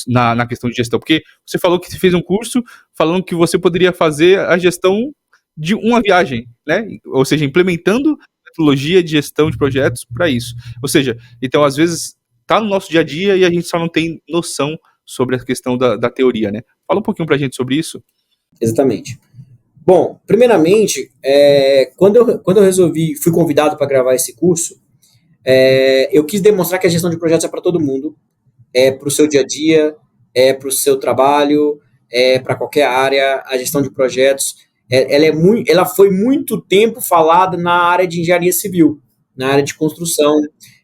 na questão de gestão? Porque você falou que você fez um curso falando que você poderia fazer a gestão de uma viagem, né? Ou seja, implementando metodologia de gestão de projetos para isso. Ou seja, então às vezes está no nosso dia a dia e a gente só não tem noção sobre a questão da teoria, né? Fala um pouquinho para a gente sobre isso. Exatamente. Bom, primeiramente, quando eu fui convidado para gravar esse curso, eu quis demonstrar que a gestão de projetos é para todo mundo, é para o seu dia a dia, é para o seu trabalho, é para qualquer área. A gestão de projetos, ela foi muito tempo falada na área de engenharia civil, na área de construção,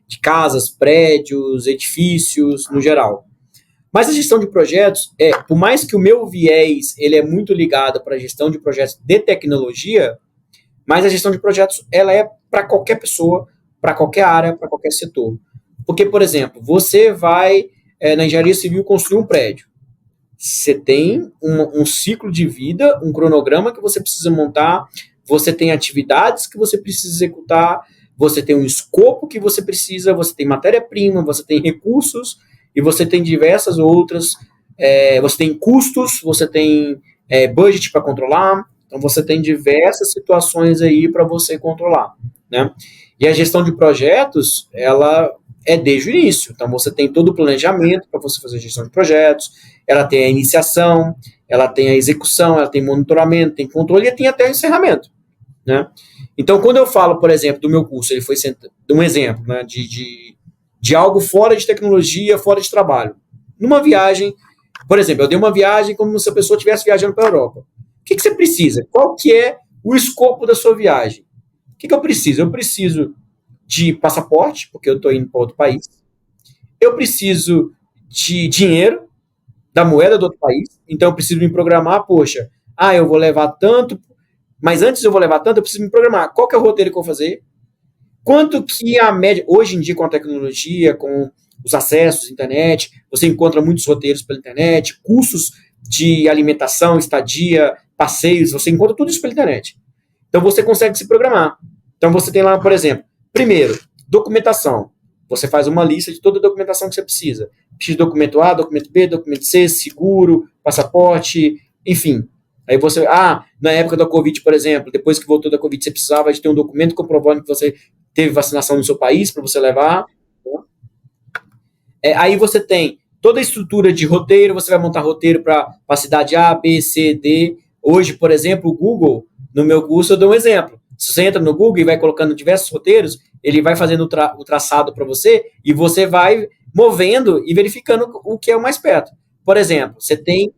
de casas, prédios, edifícios, no geral. Mas a gestão de projetos, por mais que o meu viés ele é muito ligado para a gestão de projetos de tecnologia, mas a gestão de projetos ela é para qualquer pessoa, para qualquer área, para qualquer setor. Porque, por exemplo, você vai na engenharia civil construir um prédio. Você tem um ciclo de vida, um cronograma que você precisa montar, você tem atividades que você precisa executar, você tem um escopo que você precisa, você tem matéria-prima, você tem recursos e você tem diversas outras, você tem custos, você tem budget para controlar, então você tem diversas situações aí para você controlar, né? E a gestão de projetos, ela é desde o início, então você tem todo o planejamento para você fazer a gestão de projetos, ela tem a iniciação, ela tem a execução, ela tem monitoramento, tem controle e tem até o encerramento, né? Então, quando eu falo, por exemplo, do meu curso, ele foi um exemplo, né, de algo fora de tecnologia, fora de trabalho. Numa viagem, por exemplo, eu dei uma viagem como se a pessoa estivesse viajando para a Europa. O que você precisa? Qual que é o escopo da sua viagem? O que eu preciso? Eu preciso de passaporte, porque eu estou indo para outro país. Eu preciso de dinheiro, da moeda do outro país. Então, eu preciso me programar, poxa, eu vou levar tanto, mas antes eu vou levar tanto, eu preciso me programar. Qual que é o roteiro que eu vou fazer? Quanto que a média, hoje em dia com a tecnologia, com os acessos à internet, você encontra muitos roteiros pela internet, cursos de alimentação, estadia, passeios, você encontra tudo isso pela internet. Então você consegue se programar. Então você tem lá, por exemplo, primeiro, documentação. Você faz uma lista de toda a documentação que você precisa. Precisa de documento A, documento B, documento C, seguro, passaporte, enfim. Aí você, na época da Covid, por exemplo, depois que voltou da Covid, você precisava de ter um documento comprovando que você teve vacinação no seu país para você levar. Aí você tem toda a estrutura de roteiro, você vai montar roteiro para a cidade A, B, C, D. Hoje, por exemplo, o Google, no meu curso, eu dou um exemplo. Se você entra no Google e vai colocando diversos roteiros, ele vai fazendo o traçado para você e você vai movendo e verificando o que é o mais perto. Por exemplo, você tem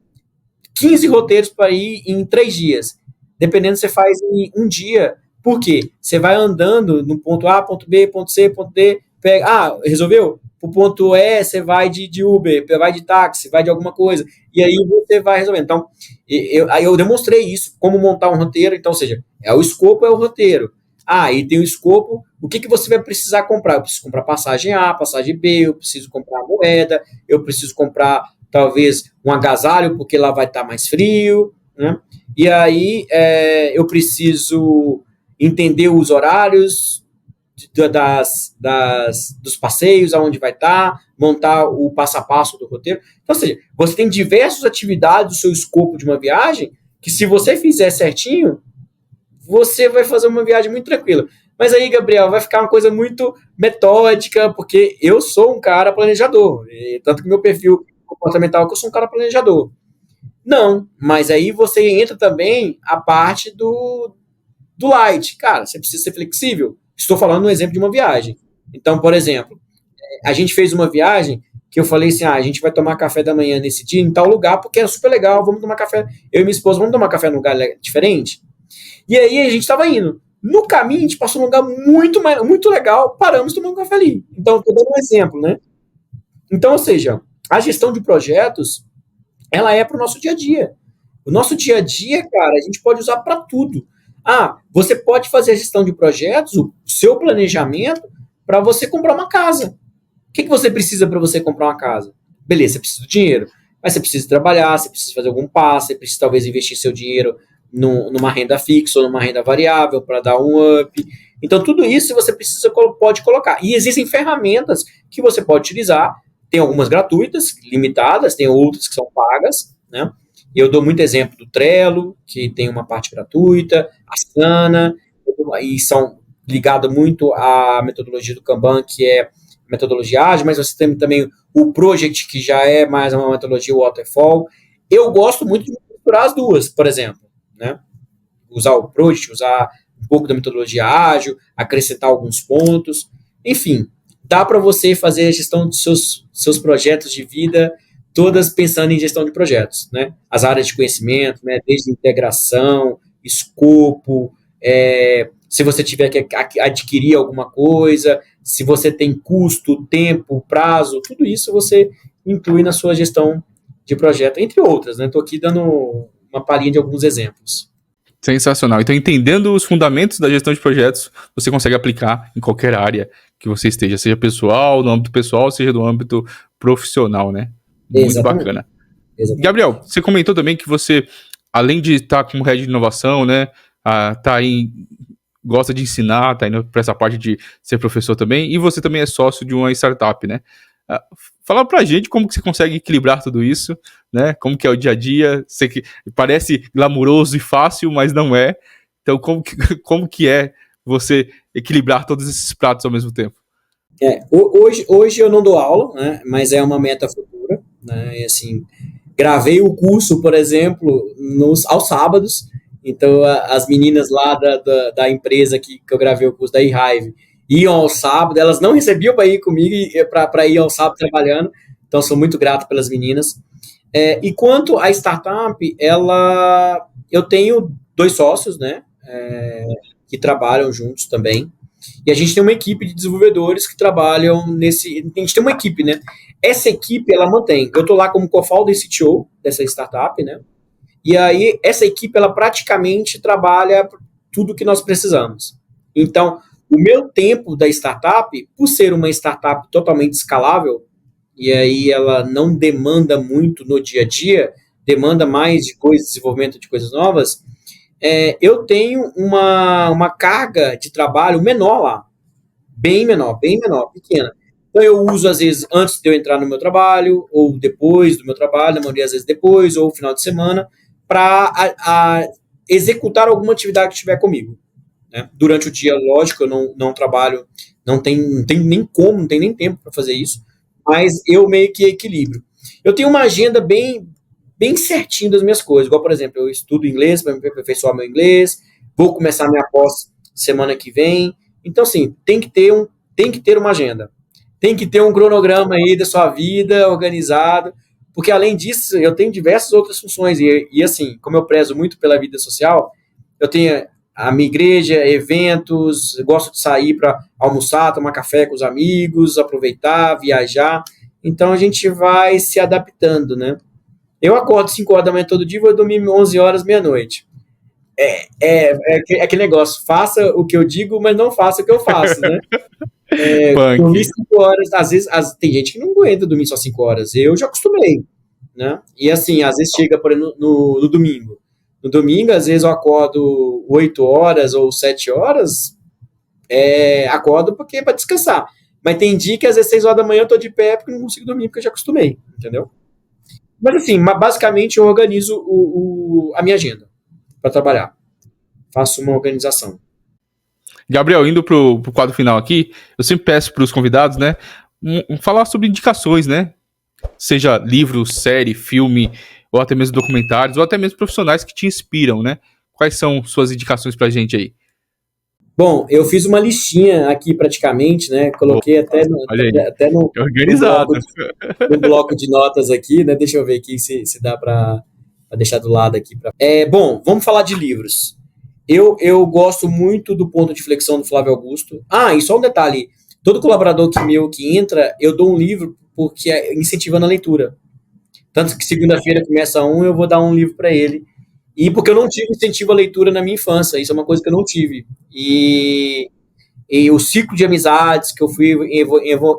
15 roteiros para ir em 3 dias. Dependendo, você faz em um dia. Por quê? Você vai andando no ponto A, ponto B, ponto C, ponto D, pega, resolveu? Pro ponto E, você vai de Uber, vai de táxi, vai de alguma coisa, e aí você vai resolvendo. Então, eu demonstrei isso, como montar um roteiro, então, ou seja, o escopo é o roteiro. E tem o escopo, o que você vai precisar comprar? Eu preciso comprar passagem A, passagem B, eu preciso comprar moeda, eu preciso comprar, talvez, um agasalho, porque lá vai estar mais frio, né? E aí, eu preciso entender os horários dos passeios, aonde vai estar, montar o passo a passo do roteiro. Então, ou seja, você tem diversas atividades do seu escopo de uma viagem que, se você fizer certinho, você vai fazer uma viagem muito tranquila. Mas aí, Gabriel, vai ficar uma coisa muito metódica, porque eu sou um cara planejador, tanto que meu perfil comportamental é que eu sou um cara planejador. Não, mas aí você entra também a parte do light. Cara, você precisa ser flexível. Estou falando no exemplo de uma viagem. Então, por exemplo, a gente fez uma viagem que eu falei assim, a gente vai tomar café da manhã nesse dia em tal lugar, porque é super legal, vamos tomar café. Eu e minha esposa, vamos tomar café num lugar diferente? E aí a gente estava indo. No caminho, a gente passou num lugar muito legal, paramos e tomamos um café ali. Então, estou dando um exemplo, né? Então, ou seja, a gestão de projetos, ela é para o nosso dia a dia. O nosso dia a dia, cara, a gente pode usar para tudo. Você pode fazer a gestão de projetos, o seu planejamento, para você comprar uma casa. O que você precisa para você comprar uma casa? Beleza, você precisa de dinheiro, mas você precisa trabalhar, você precisa fazer algum passo, você precisa talvez investir seu dinheiro numa renda fixa ou numa renda variável para dar um up. Então, tudo isso você pode colocar. E existem ferramentas que você pode utilizar. Tem algumas gratuitas, limitadas, tem outras que são pagas, né? Eu dou muito exemplo do Trello, que tem uma parte gratuita, a Asana, e são ligadas muito à metodologia do Kanban, que é metodologia ágil, mas você tem também o Project, que já é mais uma metodologia Waterfall. Eu gosto muito de misturar as duas, por exemplo, né? Usar o Project, usar um pouco da metodologia ágil, acrescentar alguns pontos, enfim, dá para você fazer a gestão dos seus projetos de vida, todas pensando em gestão de projetos, né? As áreas de conhecimento, né? Desde integração, escopo, se você tiver que adquirir alguma coisa, se você tem custo, tempo, prazo, tudo isso você inclui na sua gestão de projeto, entre outras, né? Estou aqui dando uma palhinha de alguns exemplos. Sensacional. Então, entendendo os fundamentos da gestão de projetos, você consegue aplicar em qualquer área que você esteja, seja pessoal, no âmbito pessoal, seja no âmbito profissional, né? Muito Exatamente. bacana. Exatamente. Gabriel, você comentou também que você, além de estar como head de inovação, né, gosta de ensinar, tá indo para essa parte de ser professor também, e você também é sócio de uma startup, né? Fala pra gente como que você consegue equilibrar tudo isso, né? Como que é o dia a dia? Sei que parece glamuroso e fácil, mas não é. Então, como que é você equilibrar todos esses pratos ao mesmo tempo? Hoje eu não dou aula, né? Mas é uma meta futura, né? E, assim, gravei o curso, por exemplo, aos sábados. Então, as meninas lá da empresa que eu gravei o curso da eHive iam ao sábado, elas não recebiam para ir comigo para ir ao sábado trabalhando. Então, sou muito grato pelas meninas. E quanto à startup, eu tenho 2 sócios, né? Que trabalham juntos também. E a gente tem uma equipe de desenvolvedores que trabalham nesse... A gente tem uma equipe, né? Essa equipe, ela mantém... Eu estou lá como co-founder e CTO dessa startup, né? E aí, essa equipe, ela praticamente trabalha tudo que nós precisamos. Então, o meu tempo da startup, por ser uma startup totalmente escalável, e aí ela não demanda muito no dia a dia, demanda mais de desenvolvimento de coisas novas, eu tenho uma carga de trabalho menor lá. Bem menor, pequena. Então eu uso, às vezes, antes de eu entrar no meu trabalho, ou depois do meu trabalho, na maioria das vezes depois, ou final de semana, para executar alguma atividade que estiver comigo. Né? Durante o dia, lógico, eu não trabalho, não tem nem como, não tem nem tempo para fazer isso, mas eu meio que equilibro. Eu tenho uma agenda bem certinho das minhas coisas, igual, por exemplo, eu estudo inglês para me aperfeiçoar meu inglês, vou começar minha pós semana que vem. Então, assim, tem que ter uma agenda. Tem que ter um cronograma aí da sua vida organizado, porque além disso, eu tenho diversas outras funções. E assim, como eu prezo muito pela vida social, eu tenho a minha igreja, eventos, gosto de sair para almoçar, tomar café com os amigos, aproveitar, viajar. Então a gente vai se adaptando, né? Eu acordo 5 horas da manhã todo dia e vou dormir 11 horas, meia-noite. É aquele negócio, faça o que eu digo, mas não faça o que eu faço, né? Dormir 5 horas, às vezes, tem gente que não aguenta dormir só 5 horas, eu já acostumei, né? E assim, às vezes chega, por exemplo, no domingo. No domingo, às vezes eu acordo 8 horas ou 7 horas, acordo porque para descansar. Mas tem dia que às vezes 6 horas da manhã eu tô de pé porque não consigo dormir, porque eu já acostumei, entendeu? Mas assim, basicamente eu organizo a minha agenda para trabalhar. Faço uma organização. Gabriel, indo pro quadro final aqui, eu sempre peço para os convidados, né, falar sobre indicações, né? Seja livro, série, filme, ou até mesmo documentários, ou até mesmo profissionais que te inspiram, né? Quais são suas indicações pra gente aí? Bom, eu fiz uma listinha aqui praticamente, né? Coloquei até no organizado. No bloco de notas aqui, né? Deixa eu ver aqui se dá para deixar do lado aqui. Bom, vamos falar de livros. Eu gosto muito do Ponto de Flexão do Flávio Augusto. E só um detalhe. Todo colaborador que entra, eu dou um livro porque incentivando a leitura. Tanto que segunda-feira começa eu vou dar um livro para ele. E porque eu não tive incentivo à leitura na minha infância. Isso é uma coisa que eu não tive. E o ciclo de amizades que eu fui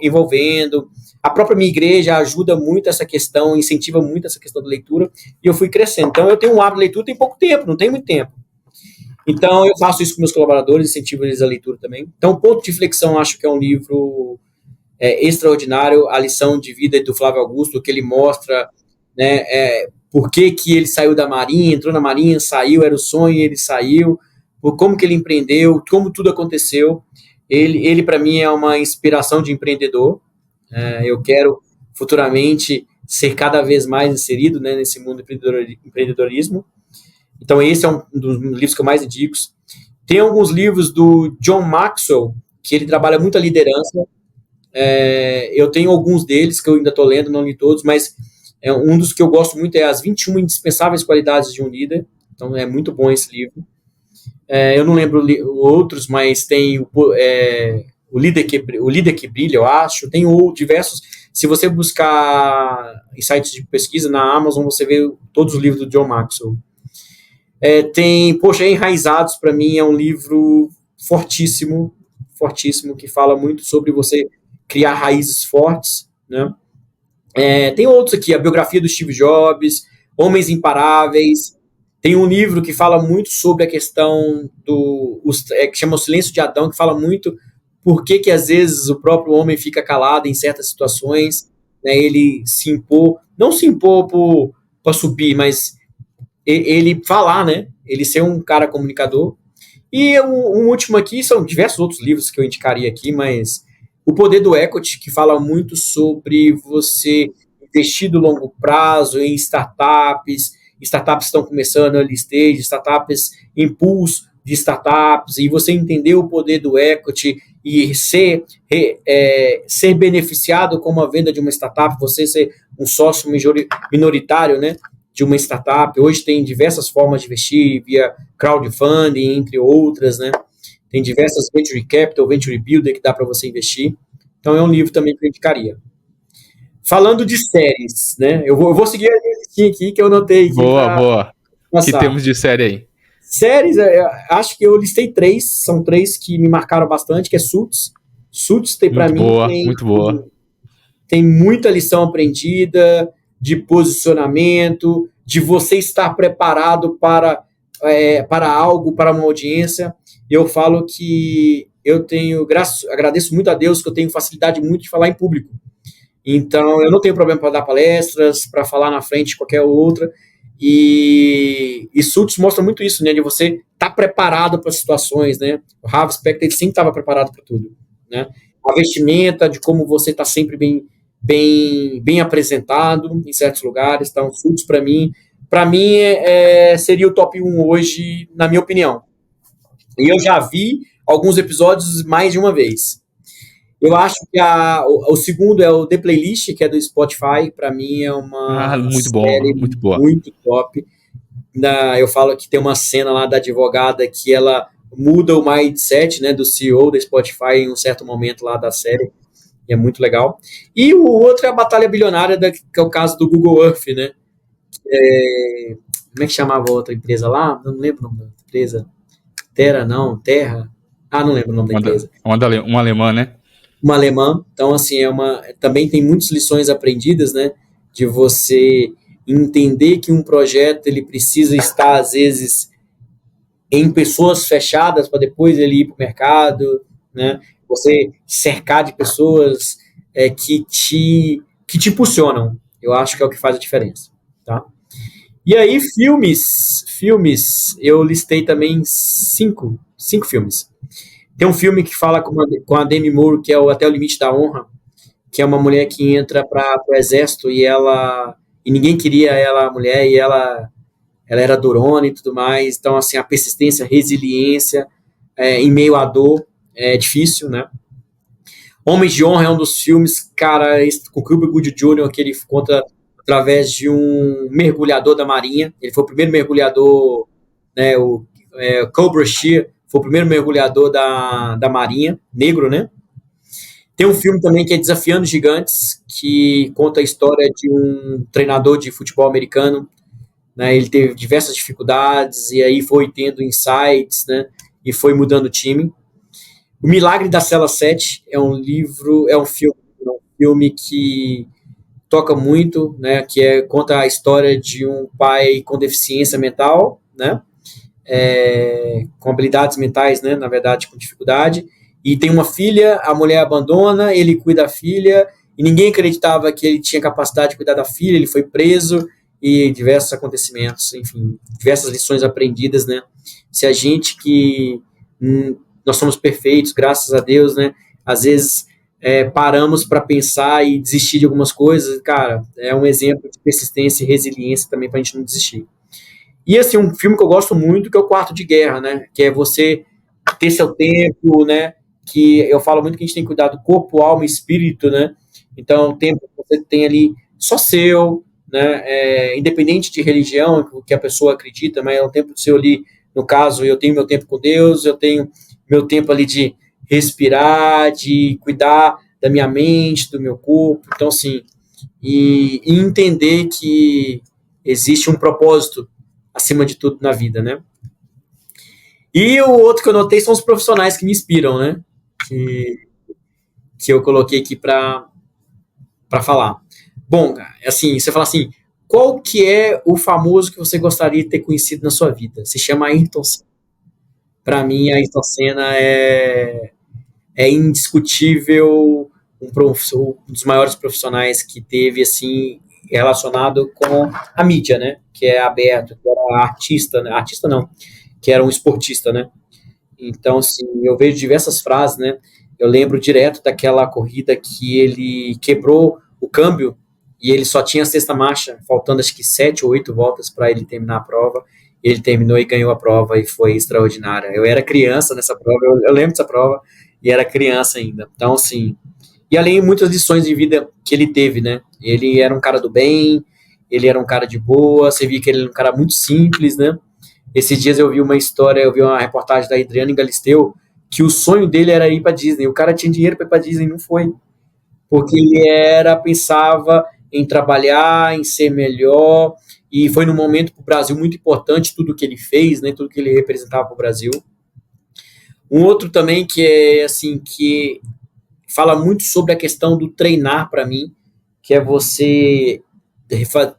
envolvendo, a própria minha igreja ajuda muito essa questão, incentiva muito essa questão da leitura, e eu fui crescendo. Então, eu tenho um hábito de leitura, tem pouco tempo, não tem muito tempo. Então, eu faço isso com meus colaboradores, incentivo eles a leitura também. Então, Ponto de Flexão, acho que é um livro extraordinário, a lição de vida do Flávio Augusto, que ele mostra, né, por que ele saiu da Marinha, entrou na Marinha, saiu, era o sonho, ele saiu, como que ele empreendeu, como tudo aconteceu. Ele para mim, é uma inspiração de empreendedor. Eu quero futuramente ser cada vez mais inserido, né, nesse mundo do empreendedorismo. Então, esse é um dos livros que eu mais indico. Tem alguns livros do John Maxwell, que ele trabalha muito a liderança. Eu tenho alguns deles que eu ainda estou lendo, não li todos, mas um dos que eu gosto muito é As 21 Indispensáveis Qualidades de um Líder. Então, é muito bom esse livro. Eu não lembro outros, mas tem O Líder que Brilha, eu acho. Tem diversos. Se você buscar em sites de pesquisa na Amazon, você vê todos os livros do John Maxwell. Enraizados, para mim, é um livro fortíssimo, fortíssimo, que fala muito sobre você criar raízes fortes, né? Tem outros aqui, a biografia do Steve Jobs, Homens Imparáveis. Tem um livro que fala muito sobre a questão que chama O Silêncio de Adão, que fala muito por que às vezes o próprio homem fica calado em certas situações, né? Ele se impor, não se impor para subir, mas ele falar, né? Ele ser um cara comunicador. E um último aqui, são diversos outros livros que eu indicaria aqui, mas O Poder do Equity, que fala muito sobre você investir do longo prazo em startups que estão começando early stage, startups em pulso de startups, e você entender o poder do equity e ser beneficiado com a venda de uma startup, você ser um sócio minoritário, né, de uma startup. Hoje tem diversas formas de investir, via crowdfunding, entre outras, né? Tem diversas venture capital, venture builder que dá para você investir. Então é um livro também que eu indicaria. Falando de séries, né? Eu vou seguir a listinha aqui que eu anotei aqui. Boa. Que temos de série aí? Séries, acho que eu listei 3, são 3 que me marcaram bastante, que é Suits. Suits tem para mim muito boa. Tem muita lição aprendida, de posicionamento, de você estar preparado para algo, para uma audiência. Eu falo que agradeço muito a Deus que eu tenho facilidade muito de falar em público. Então, eu não tenho problema para dar palestras, para falar na frente de qualquer outra. E Suits mostra muito isso, né? De você estar preparado para as situações, né? O Harvey Specter sempre estava preparado para tudo, né? A vestimenta, de como você está sempre bem apresentado em certos lugares. Então, Suits, para mim seria o top 1 hoje, na minha opinião. E eu já vi alguns episódios mais de uma vez. Eu acho que o segundo é o The Playlist, que é do Spotify. Para mim é uma série muito top. Eu falo que tem uma cena lá da advogada que ela muda o mindset, né, do CEO da Spotify em um certo momento lá da série. E é muito legal. E o outro é a Batalha Bilionária, que é o caso do Google Earth, né? Como é que chamava a outra empresa lá? Não lembro o nome da empresa. Terra. Não lembro o nome da empresa. Uma alemã, né? Uma alemã. Então, assim, também tem muitas lições aprendidas, né? De você entender que um projeto ele precisa estar, às vezes, em pessoas fechadas para depois ele ir para o mercado, né? Você cercar de pessoas que te impulsionam. Eu acho que é o que faz a diferença, tá? E aí, filmes, eu listei também 5 filmes. Tem um filme que fala com a Demi Moore, que é o Até o Limite da Honra, que é uma mulher que entra para o exército e ninguém queria ela, a mulher, e ela era durona e tudo mais. Então, assim, a persistência, a resiliência em meio à dor é difícil, né? Homens de Honra é um dos filmes, cara, com Cuba Gooding Jr., que ele conta através de um mergulhador da Marinha. Ele foi o primeiro mergulhador, né, o Cobra Shear, foi o primeiro mergulhador da Marinha, negro, né? Tem um filme também que é Desafiando Gigantes, que conta a história de um treinador de futebol americano, né? Ele teve diversas dificuldades e aí foi tendo insights, né? E foi mudando o time. O Milagre da Cela 7 é um filme que toca muito, né? Que conta a história de um pai com deficiência mental, né? Com habilidades mentais, né, na verdade, com dificuldade, e tem uma filha, a mulher abandona, ele cuida da filha, e ninguém acreditava que ele tinha capacidade de cuidar da filha, ele foi preso, e diversos acontecimentos, enfim, diversas lições aprendidas, né? Se a gente nós somos perfeitos, graças a Deus, né? Às vezes paramos para pensar e desistir de algumas coisas, cara, é um exemplo de persistência e resiliência também para a gente não desistir. E, assim, um filme que eu gosto muito, que é o Quarto de Guerra, né? Que é você ter seu tempo, né? Que eu falo muito que a gente tem que cuidar do corpo, alma e espírito, né? Então, o tempo que você tem ali só seu, né? Independente de religião, que a pessoa acredita, mas é um tempo seu ali, no caso, eu tenho meu tempo com Deus, eu tenho meu tempo ali de respirar, de cuidar da minha mente, do meu corpo. Então, assim, e entender que existe um propósito acima de tudo na vida, né? E o outro que eu notei são os profissionais que me inspiram, né? Que eu coloquei aqui para falar. Bom, assim, você fala assim, qual que é o famoso que você gostaria de ter conhecido na sua vida? Se chama Ayrton Senna. Para mim, Ayrton Senna é indiscutível um dos maiores profissionais que teve, assim, relacionado com a mídia, né? Que é aberto, que era artista, né? Artista não, que era um esportista, né? Então, assim, eu vejo diversas frases, né? Eu lembro direto daquela corrida que ele quebrou o câmbio e ele só tinha a sexta marcha, faltando acho que 7 ou 8 voltas para ele terminar a prova. Ele terminou e ganhou a prova e foi extraordinária. Eu era criança nessa prova, eu lembro dessa prova e era criança ainda. Então, assim, e além de muitas lições de vida que ele teve, né? Ele era um cara do bem, ele era um cara de boa, você via que ele era um cara muito simples, né? Esses dias eu vi uma história, eu vi uma reportagem da Adriana Galisteu, que o sonho dele era ir para Disney. O cara tinha dinheiro para ir para Disney, não foi. Porque pensava em trabalhar, em ser melhor, e foi num momento para o Brasil muito importante tudo que ele fez, né, tudo que ele representava para o Brasil. Um outro também que é assim, que fala muito sobre a questão do treinar para mim, que é você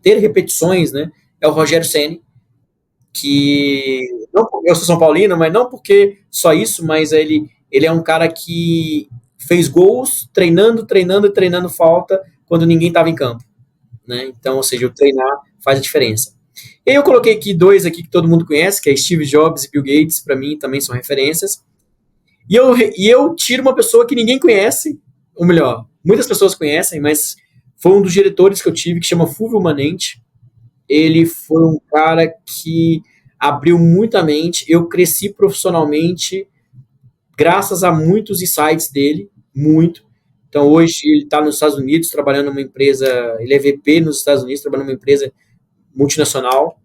ter repetições, né? É o Rogério Ceni, que não, eu sou São Paulino, mas não porque só isso, mas ele é um cara que fez gols treinando, treinando e treinando falta quando ninguém estava em campo, né? Então, ou seja, o treinar faz a diferença. E aí eu coloquei aqui dois aqui que todo mundo conhece, que é Steve Jobs e Bill Gates, para mim também são referências. E eu tiro uma pessoa que ninguém conhece, ou melhor, muitas pessoas conhecem, mas foi um dos diretores que eu tive, que chama Fulvio Manente. Ele foi um cara que abriu muita mente. Eu cresci profissionalmente graças a muitos insights dele, muito. Então, hoje ele está nos Estados Unidos trabalhando numa empresa, ele é VP nos Estados Unidos, trabalhando numa empresa multinacional.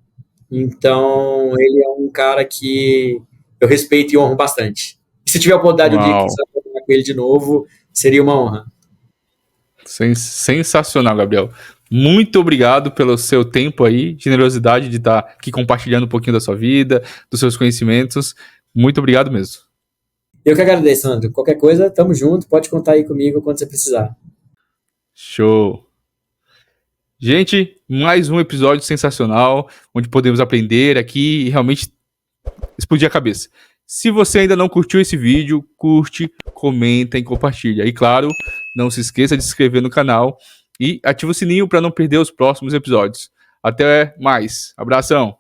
Então, ele é um cara que eu respeito e honro bastante. E se tiver a oportunidade de um dia que Uau. falar com ele de novo, seria uma honra. Sensacional, Gabriel. Muito obrigado pelo seu tempo aí, generosidade de estar aqui compartilhando um pouquinho da sua vida, dos seus conhecimentos. Muito obrigado mesmo. Eu que agradeço, Sandro. Qualquer coisa, tamo junto. Pode contar aí comigo quando você precisar. Show. Gente, mais um episódio sensacional, onde podemos aprender aqui e realmente explodir a cabeça. Se você ainda não curtiu esse vídeo, curte, comenta e compartilha. E claro, não se esqueça de se inscrever no canal e ativa o sininho para não perder os próximos episódios. Até mais. Abração.